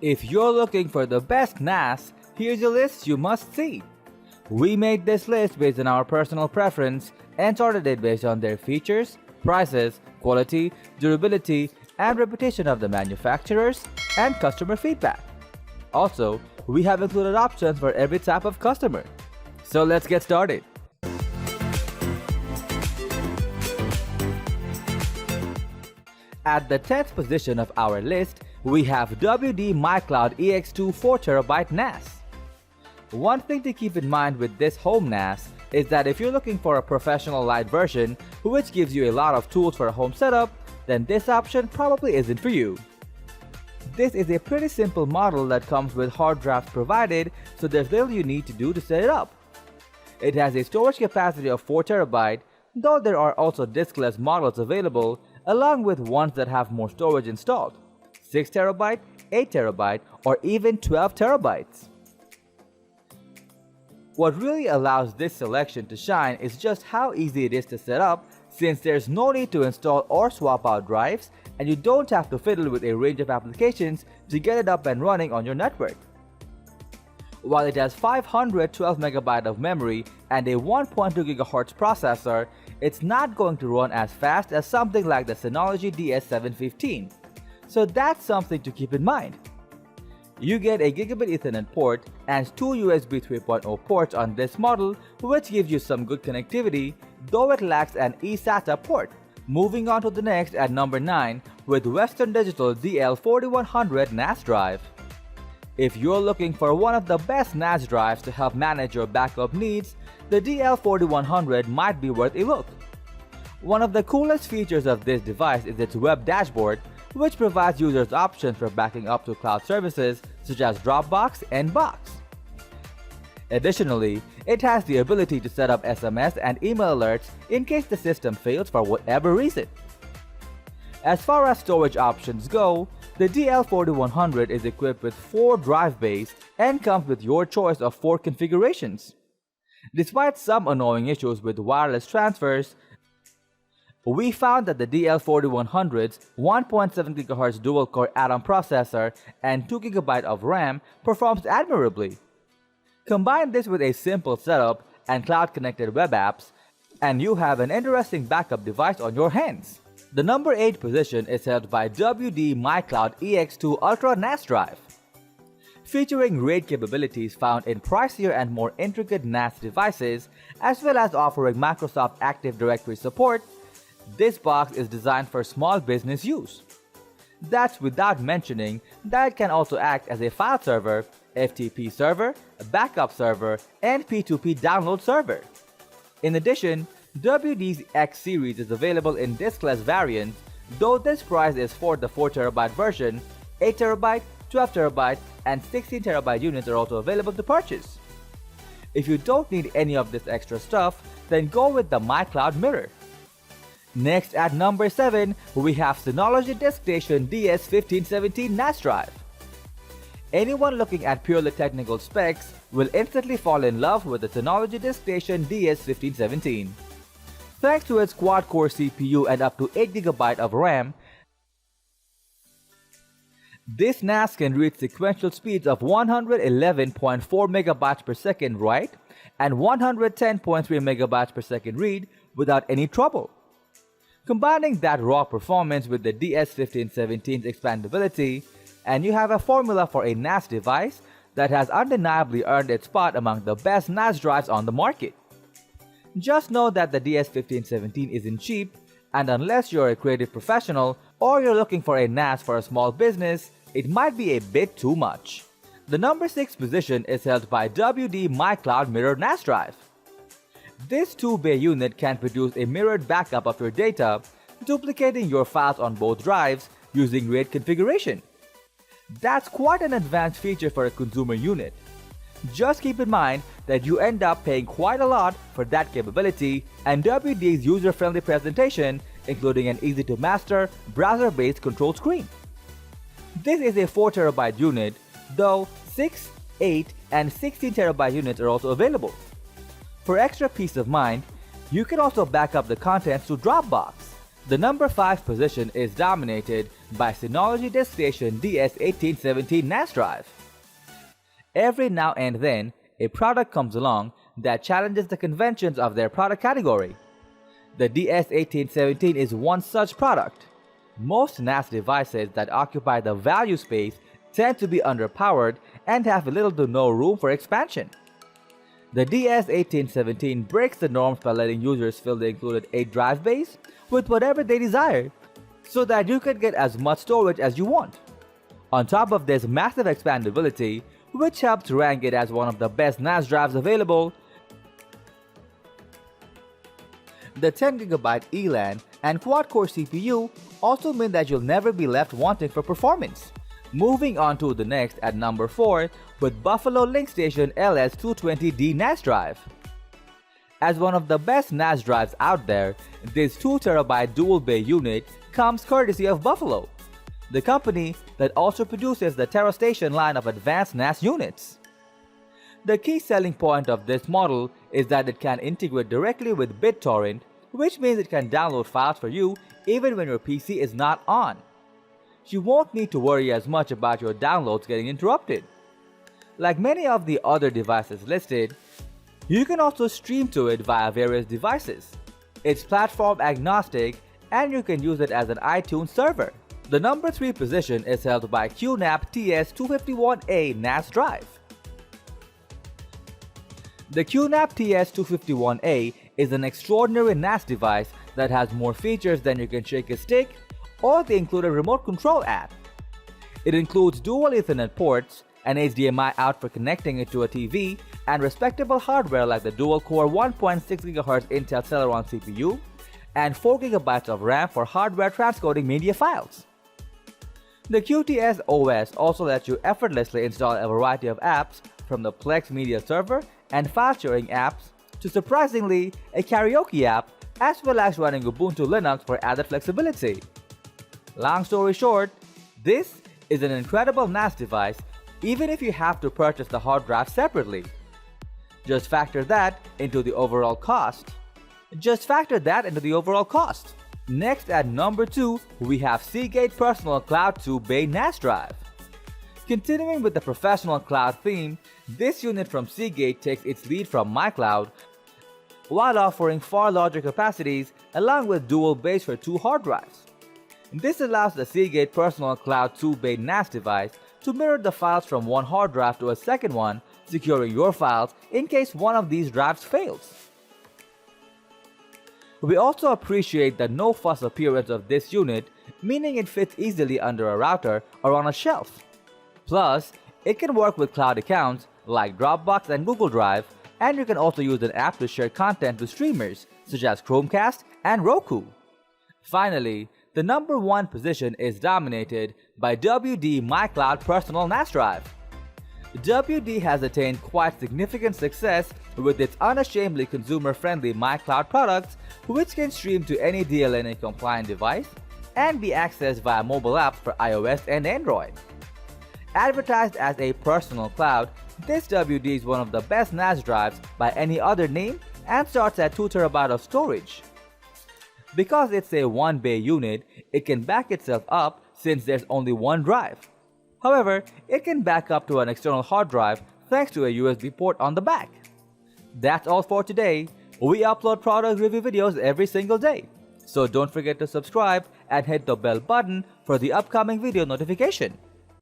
If you're looking for the best NAS, here's a list you must see. We made this list based on our personal preference and sorted it based on their features, prices, quality, durability, and reputation of the manufacturers and customer feedback. Also, we have included options for every type of customer. So let's get started. At the 10th position of our list, we have WD My Cloud EX2 4TB NAS. One thing to keep in mind with this home NAS is that if you're looking for a professional light version which gives you a lot of tools for a home setup, then this option probably isn't for you. This is a pretty simple model that comes with hard drives provided, so there's little you need to do to set it up. It has a storage capacity of 4TB, though there are also diskless models available along with ones that have more storage installed, 6TB, 8TB, or even 12TB. What really allows this selection to shine is just how easy it is to set up, since there's no need to install or swap out drives, and you don't have to fiddle with a range of applications to get it up and running on your network. While it has 512MB of memory and a 1.2 GHz processor, it's not going to run as fast as something like the Synology DS1715, so that's something to keep in mind. You get a Gigabit Ethernet port and two USB 3.0 ports on this model, which gives you some good connectivity, though it lacks an eSATA port. Moving on to the next at number 9 with Western Digital DL4100 NAS drive. If you're looking for one of the best NAS drives to help manage your backup needs, the DL4100 might be worth a look. One of the coolest features of this device is its web dashboard, which provides users options for backing up to cloud services such as Dropbox and Box. Additionally, it has the ability to set up SMS and email alerts in case the system fails for whatever reason. As far as storage options go, the DL4100 is equipped with 4 drive bays and comes with your choice of 4 configurations. Despite some annoying issues with wireless transfers, we found that the DL4100's 1.7 GHz dual-core Atom processor and 2 GB of RAM performs admirably. Combine this with a simple setup and cloud-connected web apps, and you have an interesting backup device on your hands. The number 8 position is held by WD My Cloud EX2 Ultra NAS drive. Featuring RAID capabilities found in pricier and more intricate NAS devices, as well as offering Microsoft Active Directory support, this box is designed for small business use. That's without mentioning that it can also act as a file server, FTP server, backup server, and P2P download server. In addition, WD's X series is available in diskless variants, though this price is for the 4TB version. 8TB, 12TB, and 16TB units are also available to purchase. If you don't need any of this extra stuff, then go with the My Cloud Mirror. Next at number 7, we have Synology DiskStation DS1517 NAS drive. Anyone looking at purely technical specs will instantly fall in love with the Synology DiskStation DS1517. Thanks to its quad-core CPU and up to 8 GB of RAM, this NAS can reach sequential speeds of 111.4 MB per second write and 110.3 MB per second read without any trouble. Combining that raw performance with the DS1517's expandability, and you have a formula for a NAS device that has undeniably earned its spot among the best NAS drives on the market. Just know that the DS1517 isn't cheap, and unless you're a creative professional or you're looking for a NAS for a small business, it might be a bit too much. The number 6 position is held by WD My Cloud Mirror NAS drive. This 2-bay unit can produce a mirrored backup of your data, duplicating your files on both drives using RAID configuration. That's quite an advanced feature for a consumer unit. Just keep in mind that you end up paying quite a lot for that capability and WD's user-friendly presentation, including an easy-to-master, browser-based control screen. This is a 4TB unit, though 6, 8, and 16TB units are also available. For extra peace of mind, you can also back up the contents to Dropbox. The number 5 position is dominated by Synology DiskStation DS1817 NAS drive. Every now and then, a product comes along that challenges the conventions of their product category. The DS1817 is one such product. Most NAS devices that occupy the value space tend to be underpowered and have little to no room for expansion. The DS1817 breaks the norms by letting users fill the included 8 drive bays with whatever they desire, so that you can get as much storage as you want. On top of this massive expandability, which helps rank it as one of the best NAS drives available, the 10GB ELAN and quad-core CPU also mean that you'll never be left wanting for performance. Moving on to the next at number 4 with Buffalo LinkStation LS220D NAS drive. As one of the best NAS drives out there, this 2TB dual bay unit comes courtesy of Buffalo, the company that also produces the TerraStation line of advanced NAS units. The key selling point of this model is that it can integrate directly with BitTorrent, which means it can download files for you even when your PC is not on. You won't need to worry as much about your downloads getting interrupted. Like many of the other devices listed, you can also stream to it via various devices. It's platform agnostic and you can use it as an iTunes server. The number 3 position is held by QNAP TS-251A NAS drive. The QNAP TS-251A is an extraordinary NAS device that has more features than you can shake a stick or the included remote control app. It includes dual Ethernet ports, an HDMI out for connecting it to a TV, and respectable hardware like the dual-core 1.6GHz Intel Celeron CPU, and 4GB of RAM for hardware transcoding media files. The QTS OS also lets you effortlessly install a variety of apps from the Plex media server and file sharing apps to surprisingly a karaoke app, as well as running Ubuntu Linux for added flexibility. Long story short, this is an incredible NAS device even if you have to purchase the hard drive separately. Just factor that into the overall cost. Next at number 2, we have Seagate Personal Cloud 2-Bay NAS drive. Continuing with the professional cloud theme, this unit from Seagate takes its lead from My Cloud while offering far larger capacities along with dual bays for 2 hard drives. This allows the Seagate Personal Cloud 2-Bay NAS device to mirror the files from one hard drive to a second one, securing your files in case one of these drives fails. We also appreciate the no-fuss appearance of this unit, meaning it fits easily under a router or on a shelf. Plus, it can work with cloud accounts like Dropbox and Google Drive, and you can also use an app to share content to streamers such as Chromecast and Roku. Finally, the number 1 position is dominated by WD My Cloud Personal NAS drive. WD has attained quite significant success with its unashamedly consumer-friendly My Cloud products, which can stream to any DLNA-compliant device and be accessed via mobile apps for iOS and Android. Advertised as a personal cloud, this WD is one of the best NAS drives by any other name and starts at 2TB of storage. Because it's a 1-bay unit, it can back itself up since there's only one drive. However, it can back up to an external hard drive thanks to a USB port on the back. That's all for today. We upload product review videos every single day, so don't forget to subscribe and hit the bell button for the upcoming video notification.